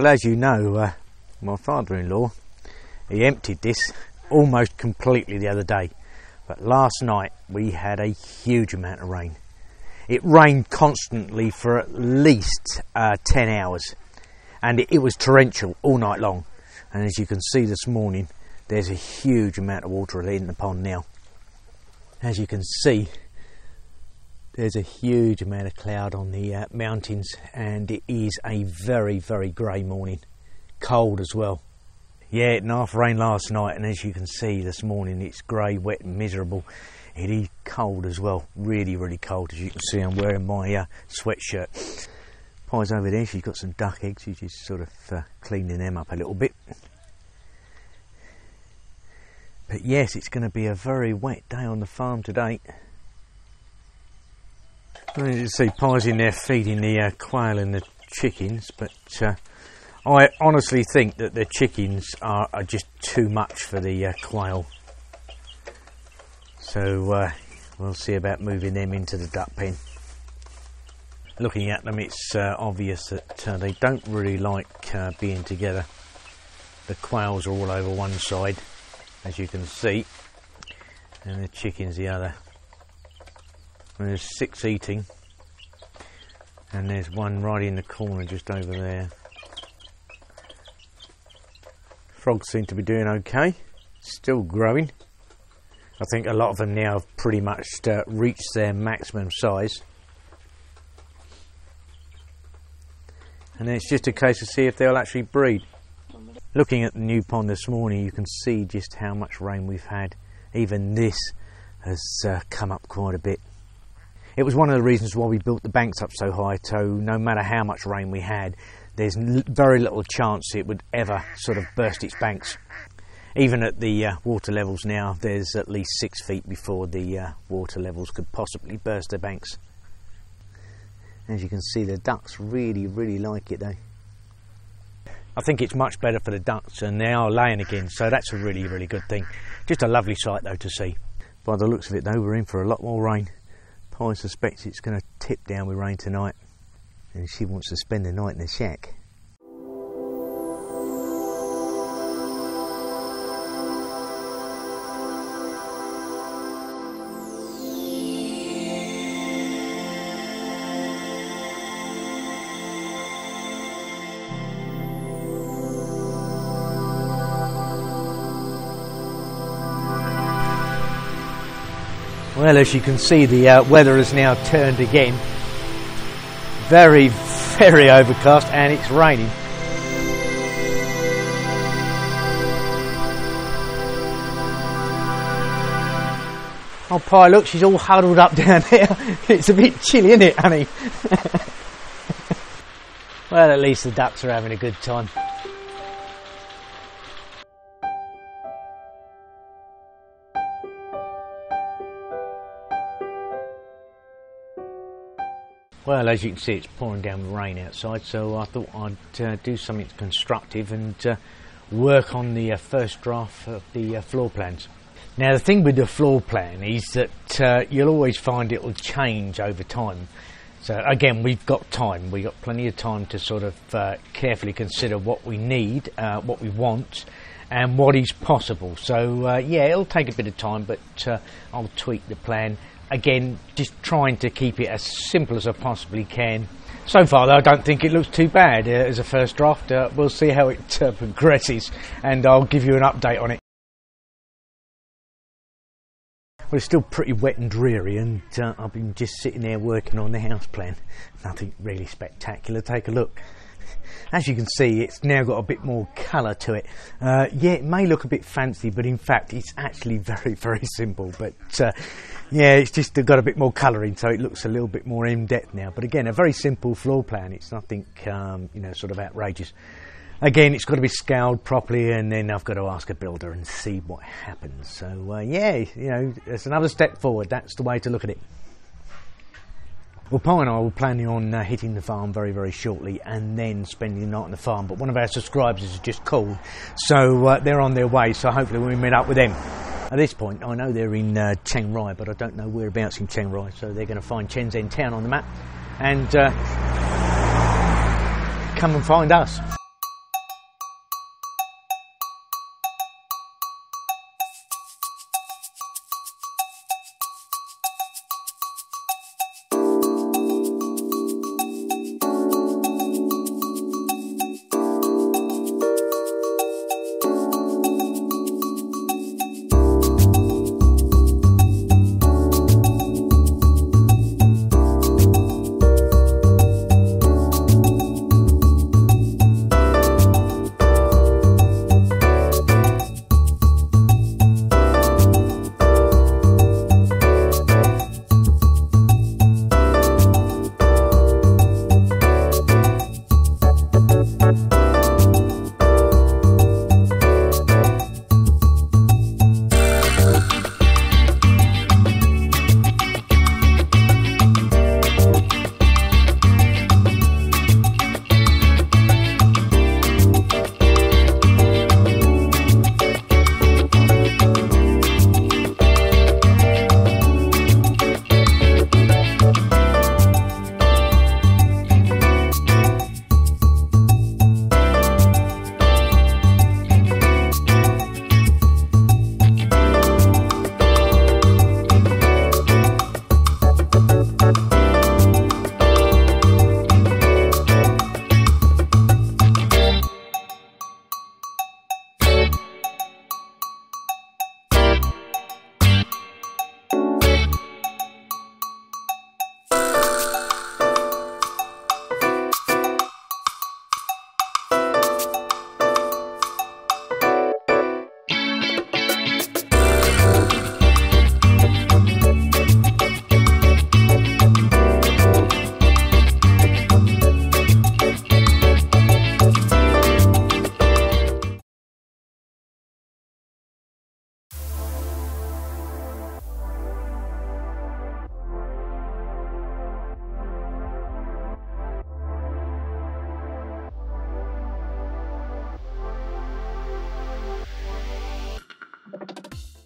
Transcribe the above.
as you know, my father-in-law, he emptied this almost completely the other day, but last night we had a huge amount of rain. It rained constantly for at least 10 hours, and it was torrential all night long. And as you can see this morning, there's a huge amount of water in the pond now. As you can see, there's a huge amount of cloud on the mountains, and it is a very, very grey morning. Cold as well. Yeah, it half rained last night, and as you can see this morning, it's grey, wet and miserable. It is cold as well, really, really cold. As you can see, I'm wearing my sweatshirt. Pie's over there, she's got some duck eggs. She's just sort of cleaning them up a little bit. But yes, it's going to be a very wet day on the farm today. As you can see, Pie's in there feeding the quail and the chickens, but I honestly think that the chickens are just too much for the quail. So we'll see about moving them into the duck pen. Looking at them, it's obvious that they don't really like being together. The quails are all over one side, as you can see, and the chickens the other. And there's 6 eating, and there's one right in the corner just over there. Frogs seem to be doing okay, still growing. I think a lot of them now have pretty much reached their maximum size. And then it's just a case of see if they'll actually breed. Looking at the new pond this morning, you can see just how much rain we've had. Even this has come up quite a bit. It was one of the reasons why we built the banks up so high, so no matter how much rain we had, there's very little chance it would ever sort of burst its banks. Even at the water levels now, there's at least 6 feet before the water levels could possibly burst their banks. As you can see, the ducks really, really like it though. I think it's much better for the ducks, and they are laying again, so that's a really, really good thing. Just a lovely sight though to see. By the looks of it though, we're in for a lot more rain. Pie suspects it's going to tip down with rain tonight, and she wants to spend the night in the shack. Well, as you can see, the weather has now turned again. Very, very overcast, and it's raining. Oh, Pie, look, she's all huddled up down there. It's a bit chilly, isn't it, honey? Well, at least the ducks are having a good time. Well, as you can see, it's pouring down with rain outside, so I thought I'd do something constructive and work on the first draft of the floor plans. Now, the thing with the floor plan is that you'll always find it will change over time. So again, we've got time. We've got plenty of time to sort of carefully consider what we need, what we want, and what is possible. So yeah, it'll take a bit of time, but I'll tweak the plan. Again, just trying to keep it as simple as I possibly can. So far though, I don't think it looks too bad as a first draft. We'll see how it progresses, and I'll give you an update on it. Well, it's still pretty wet and dreary, and I've been just sitting there working on the house plan. Nothing really spectacular. Take a look. As you can see, it's now got a bit more colour to it. Yeah, it may look a bit fancy, but in fact it's actually very, very simple. But yeah, it's just got a bit more colouring, so it looks a little bit more in-depth now. But again, a very simple floor plan. It's nothing, you know, sort of outrageous. Again, it's got to be scaled properly, and then I've got to ask a builder and see what happens. So yeah, you know, it's another step forward. That's the way to look at it. Well, Pie and I were planning on hitting the farm very, very shortly, and then spending the night on the farm. But one of our subscribers has just called, so they're on their way. So hopefully we'll meet up with them. At this point, I know they're in Chiang Rai, but I don't know whereabouts in Chiang Rai. So they're going to find Chiang Saen town on the map and come and find us.